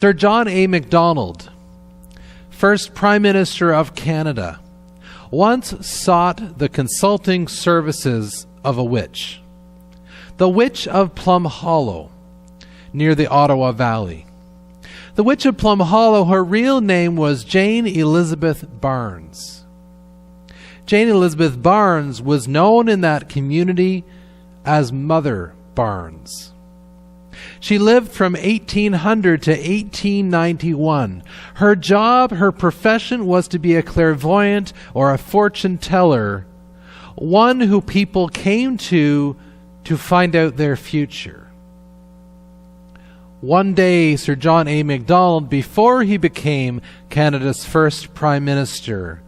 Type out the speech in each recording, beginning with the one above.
Sir John A. Macdonald, first Prime Minister of Canada, once sought the consulting services of a witch, the Witch of Plum Hollow, near the Ottawa Valley. The Witch of Plum Hollow, her real name was Jane Elizabeth Barnes. Jane Elizabeth Barnes was known in that community as Mother Barnes. She lived from 1800 to 1891. Her job, her profession was to be a clairvoyant or a fortune teller, one who people came to find out their future. One day, Sir John A. Macdonald, before he became Canada's first Prime Minister,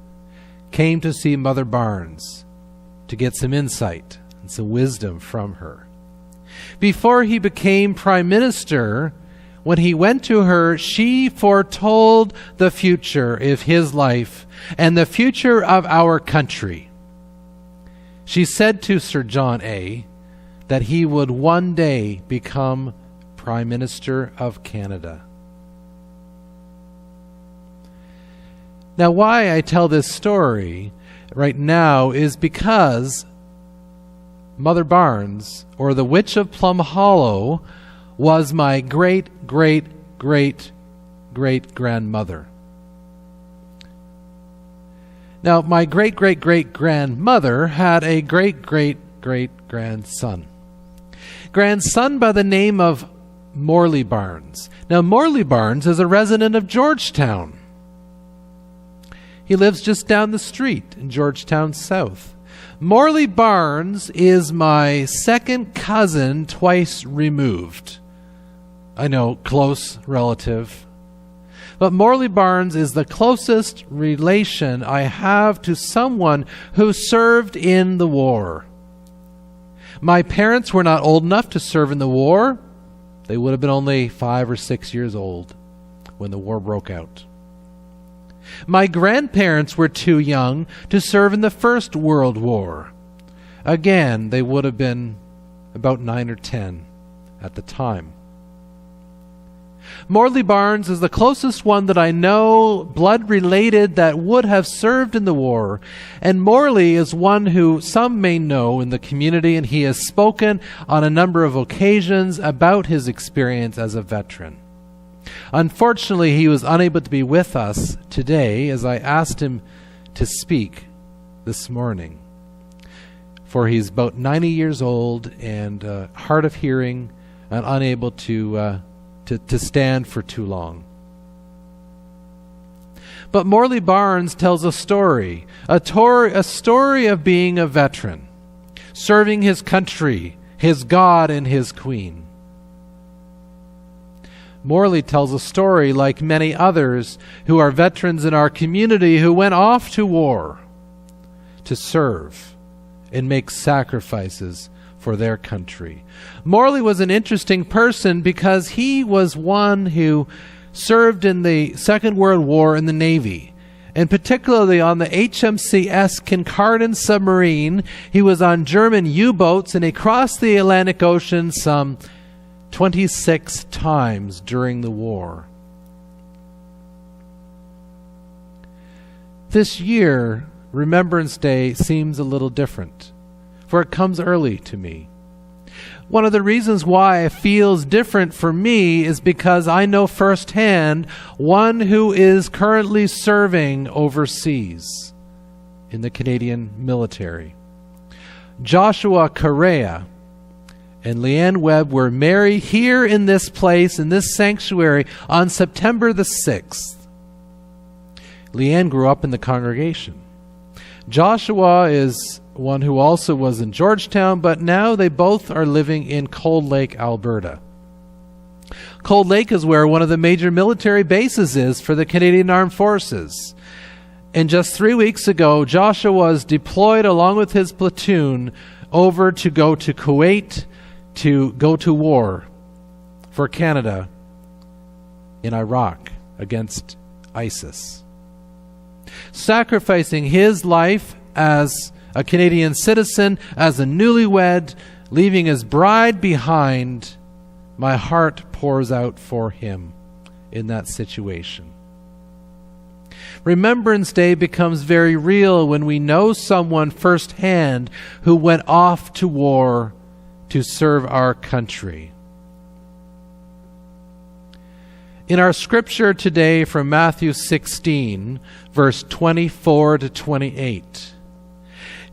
came to see Mother Barnes to get some insight and some wisdom from her. Before he became Prime Minister, when he went to her, she foretold the future of his life and the future of our country. She said to Sir John A. that he would one day become Prime Minister of Canada. Now, why I tell this story right now is because Mother Barnes, or the Witch of Plum Hollow, was my great-great-great-great-grandmother. Now, my great-great-great-grandmother had a great-great-great-grandson. Grandson by the name of Morley Barnes. Now, Morley Barnes is a resident of Georgetown. He lives just down the street in Georgetown South. Morley Barnes is my second cousin twice removed. I know, close relative. But Morley Barnes is the closest relation I have to someone who served in the war. My parents were not old enough to serve in the war. They would have been only 5 or 6 years old when the war broke out. My grandparents were too young to serve in the First World War. Again, they would have been about 9 or 10 at the time. Morley Barnes is the closest one that I know, blood-related, that would have served in the war. And Morley is one who some may know in the community, and he has spoken on a number of occasions about his experience as a veteran. Unfortunately, he was unable to be with us today as I asked him to speak this morning. For he's about 90 years old and hard of hearing and unable to stand for too long. But Morley Barnes tells a story of being a veteran, serving his country, his God, and his Queen. Morley tells a story like many others who are veterans in our community who went off to war to serve and make sacrifices for their country. Morley was an interesting person because he was one who served in the Second World War in the Navy, and particularly on the HMCS Kincardine submarine. He was on German U-boats, and he crossed the Atlantic Ocean some 26 times during the war. This year, Remembrance Day seems a little different, for it comes early to me. One of the reasons why it feels different for me is because I know firsthand one who is currently serving overseas in the Canadian military. Joshua Correa and Leanne Webb were married here in this place, in this sanctuary, on September the 6th. Leanne grew up in the congregation. Joshua is one who also was in Georgetown, but now they both are living in Cold Lake, Alberta. Cold Lake is where one of the major military bases is for the Canadian Armed Forces. And just 3 weeks ago, Joshua was deployed along with his platoon over to go to Kuwait to go to war for Canada in Iraq against ISIS. Sacrificing his life as a Canadian citizen, as a newlywed, leaving his bride behind, my heart pours out for him in that situation. Remembrance Day becomes very real when we know someone firsthand who went off to war to serve our country. In our scripture today from Matthew 16, verse 24 to 28,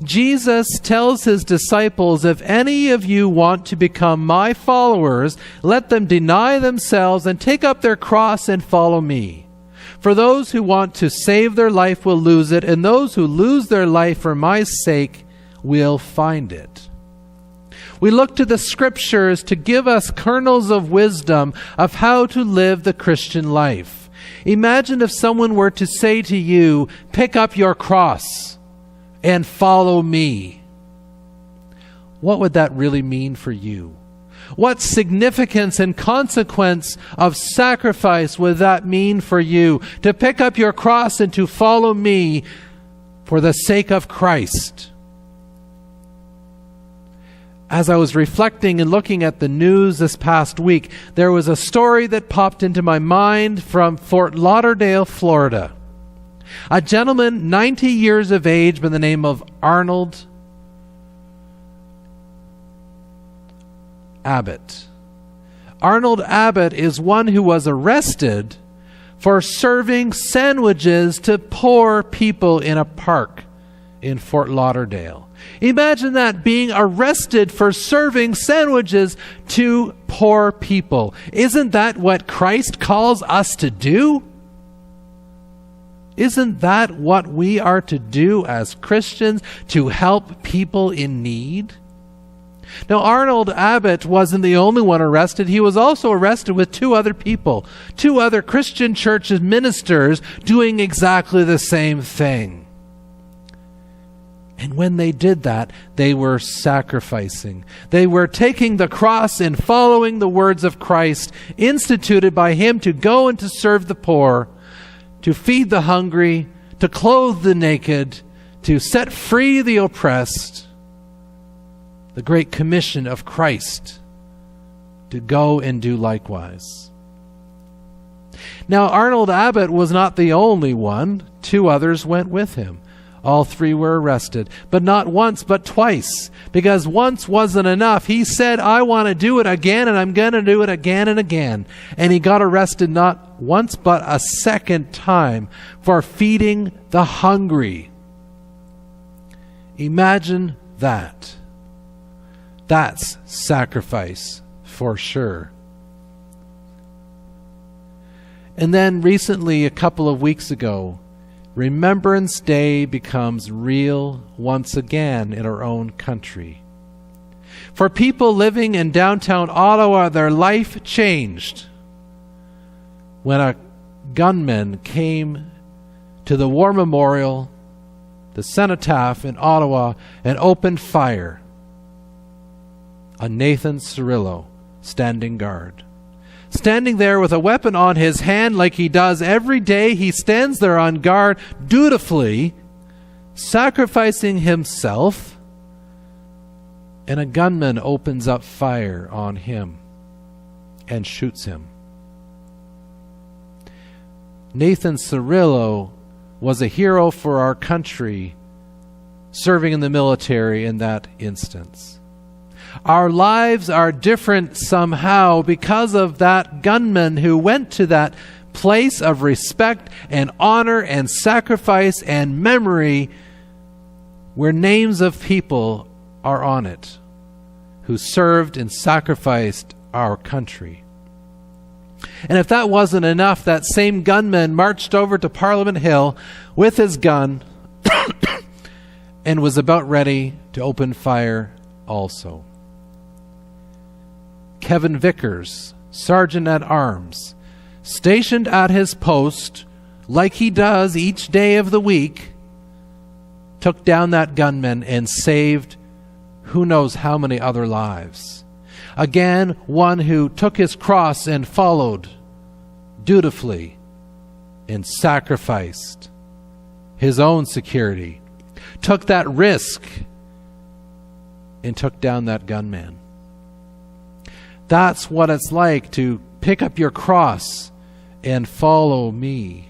Jesus tells his disciples, "If any of you want to become my followers, let them deny themselves and take up their cross and follow me. For those who want to save their life will lose it, and those who lose their life for my sake will find it." We look to the scriptures to give us kernels of wisdom of how to live the Christian life. Imagine if someone were to say to you, "Pick up your cross and follow me." What would that really mean for you? What significance and consequence of sacrifice would that mean for you, to pick up your cross and to follow me for the sake of Christ? As I was reflecting and looking at the news this past week, there was a story that popped into my mind from Fort Lauderdale, Florida. A gentleman, 90 years of age, by the name of Arnold Abbott. Arnold Abbott is one who was arrested for serving sandwiches to poor people in a park in Fort Lauderdale. Imagine that, being arrested for serving sandwiches to poor people. Isn't that what Christ calls us to do? Isn't that what we are to do as Christians, to help people in need? Now, Arnold Abbott wasn't the only one arrested. He was also arrested with two other people, two other Christian church ministers doing exactly the same thing. And when they did that, they were sacrificing. They were taking the cross and following the words of Christ, instituted by him to go and to serve the poor, to feed the hungry, to clothe the naked, to set free the oppressed. The great commission of Christ to go and do likewise. Now, Arnold Abbott was not the only one. Two others went with him. All three were arrested, but not once, but twice, because once wasn't enough. He said, "I want to do it again, and I'm going to do it again and again." And he got arrested not once, but a second time for feeding the hungry. Imagine that. That's sacrifice for sure. And then recently, a couple of weeks ago, Remembrance Day becomes real once again in our own country. For people living in downtown Ottawa, their life changed when a gunman came to the War Memorial, the Cenotaph in Ottawa, and opened fire on Nathan Cirillo, standing guard. Standing there with a weapon on his hand like he does every day, he stands there on guard, dutifully sacrificing himself, and a gunman opens up fire on him and shoots him. Nathan Cirillo was a hero for our country, serving in the military in that instance. Our lives are different somehow because of that gunman who went to that place of respect and honor and sacrifice and memory where names of people are on it who served and sacrificed our country. And if that wasn't enough, that same gunman marched over to Parliament Hill with his gun and was about ready to open fire also. Kevin Vickers, Sergeant at Arms, stationed at his post like he does each day of the week, took down that gunman and saved who knows how many other lives. Again, one who took his cross and followed dutifully and sacrificed his own security, took that risk and took down that gunman. That's what it's like to pick up your cross and follow me.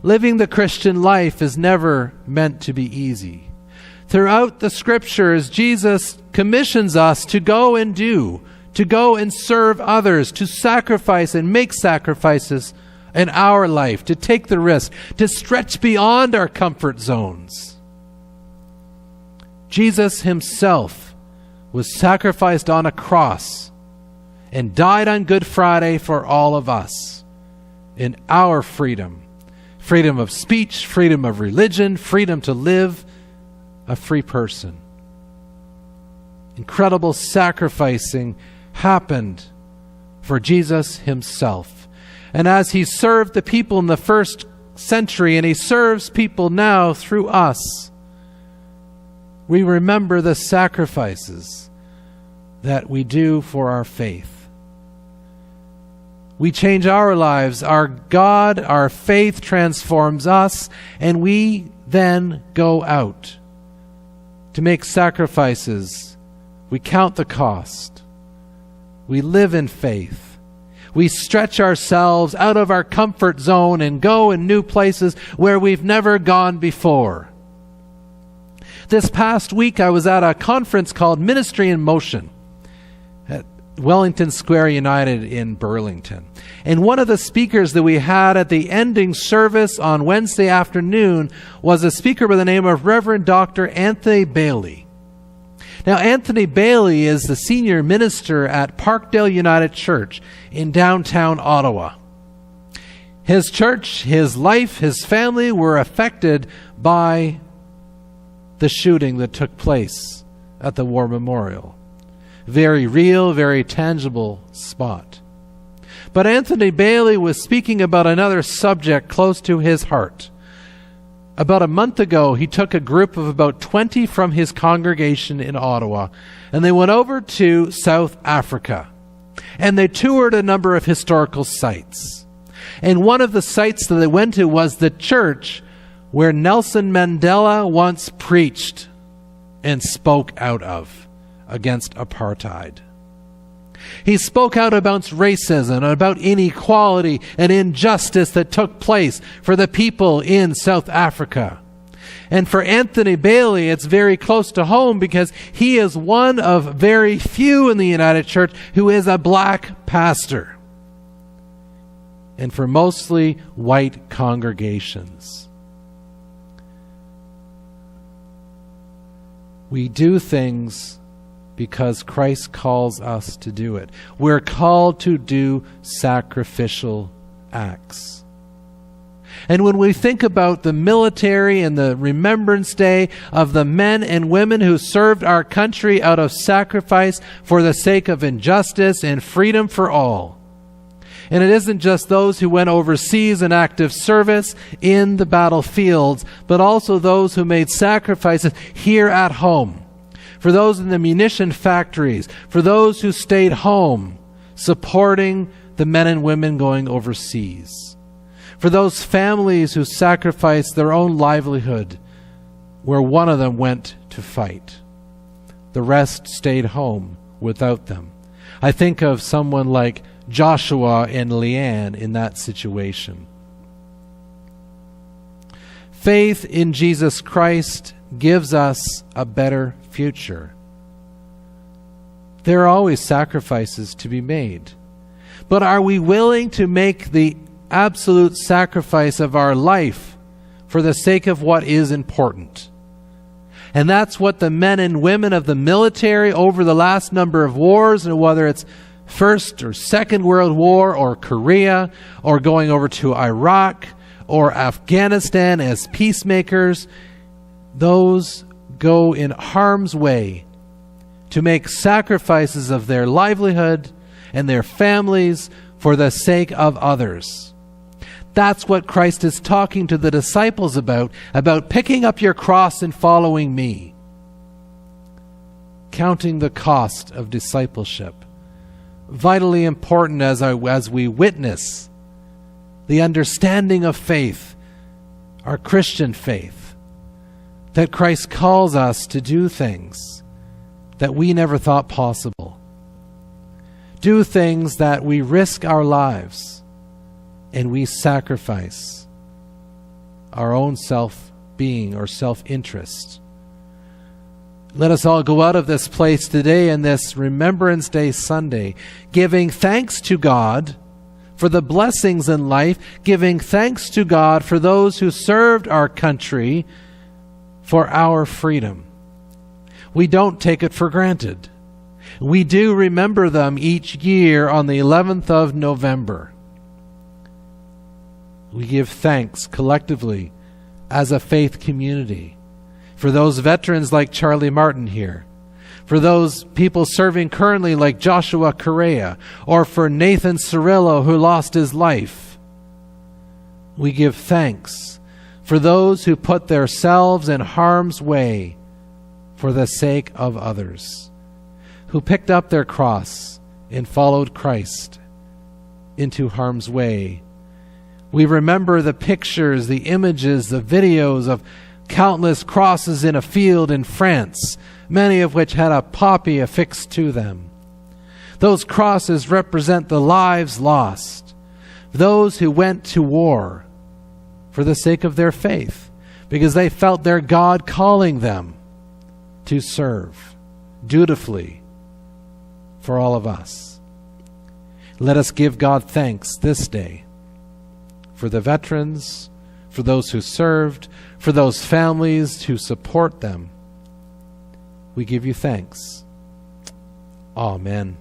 Living the Christian life is never meant to be easy. Throughout the scriptures, Jesus commissions us to go and do, to go and serve others, to sacrifice and make sacrifices in our life, to take the risk, to stretch beyond our comfort zones. Jesus himself was sacrificed on a cross and died on Good Friday for all of us in our freedom. Freedom of speech, freedom of religion, freedom to live a free person. Incredible sacrificing happened for Jesus himself. And as he served the people in the first century, and he serves people now through us, we remember the sacrifices that we do for our faith. We change our lives. Our God, our faith transforms us, and we then go out to make sacrifices. We count the cost. We live in faith. We stretch ourselves out of our comfort zone and go in new places where we've never gone before. This past week, I was at a conference called Ministry in Motion at Wellington Square United in Burlington. And one of the speakers that we had at the ending service on Wednesday afternoon was a speaker by the name of Reverend Dr. Anthony Bailey. Now, Anthony Bailey is the senior minister at Parkdale United Church in downtown Ottawa. His church, his life, his family were affected by the shooting that took place at the War Memorial. Very real, very tangible spot. But Anthony Bailey was speaking about another subject close to his heart. About a month ago, he took a group of about 20 from his congregation in Ottawa, and they went over to South Africa. And they toured a number of historical sites. And one of the sites that they went to was the church where Nelson Mandela once preached and spoke out of against apartheid. He spoke out about racism and about inequality and injustice that took place for the people in South Africa. And for Anthony Bailey, it's very close to home because he is one of very few in the United Church who is a black pastor. And for mostly white congregations. We do things because Christ calls us to do it. We're called to do sacrificial acts. And when we think about the military and the Remembrance Day of the men and women who served our country out of sacrifice for the sake of injustice and freedom for all. And it isn't just those who went overseas in active service in the battlefields, but also those who made sacrifices here at home. For those in the munition factories, for those who stayed home, supporting the men and women going overseas. For those families who sacrificed their own livelihood, where one of them went to fight. The rest stayed home without them. I think of someone like Joshua and Leanne in that situation. Faith in Jesus Christ gives us a better future. There are always sacrifices to be made. But are we willing to make the absolute sacrifice of our life for the sake of what is important? And that's what the men and women of the military over the last number of wars, and whether it's First or Second World War or Korea or going over to Iraq or Afghanistan as peacemakers, those go in harm's way to make sacrifices of their livelihood and their families for the sake of others. That's what Christ is talking to the disciples about picking up your cross and following me. Counting the cost of discipleship. Vitally important as we witness the understanding of faith, our Christian faith, that Christ calls us to do things that we never thought possible. do things that we risk our lives and we sacrifice our own self-being or self-interest. Let us all go out of this place today in this Remembrance Day Sunday, giving thanks to God for the blessings in life, giving thanks to God for those who served our country for our freedom. We don't take it for granted. We do remember them each year on the 11th of November. We give thanks collectively as a faith community for those veterans like Charlie Martin here, for those people serving currently like Joshua Correa, or for Nathan Cirillo who lost his life. We give thanks for those who put themselves in harm's way for the sake of others, who picked up their cross and followed Christ into harm's way. We remember the pictures, the images, the videos of countless crosses in a field in France, many of which had a poppy affixed to them. Those crosses represent the lives lost, those who went to war for the sake of their faith, because they felt their God calling them to serve dutifully for all of us. Let us give God thanks this day for the veterans, for those who served, for those families who support them. We give you thanks. Amen.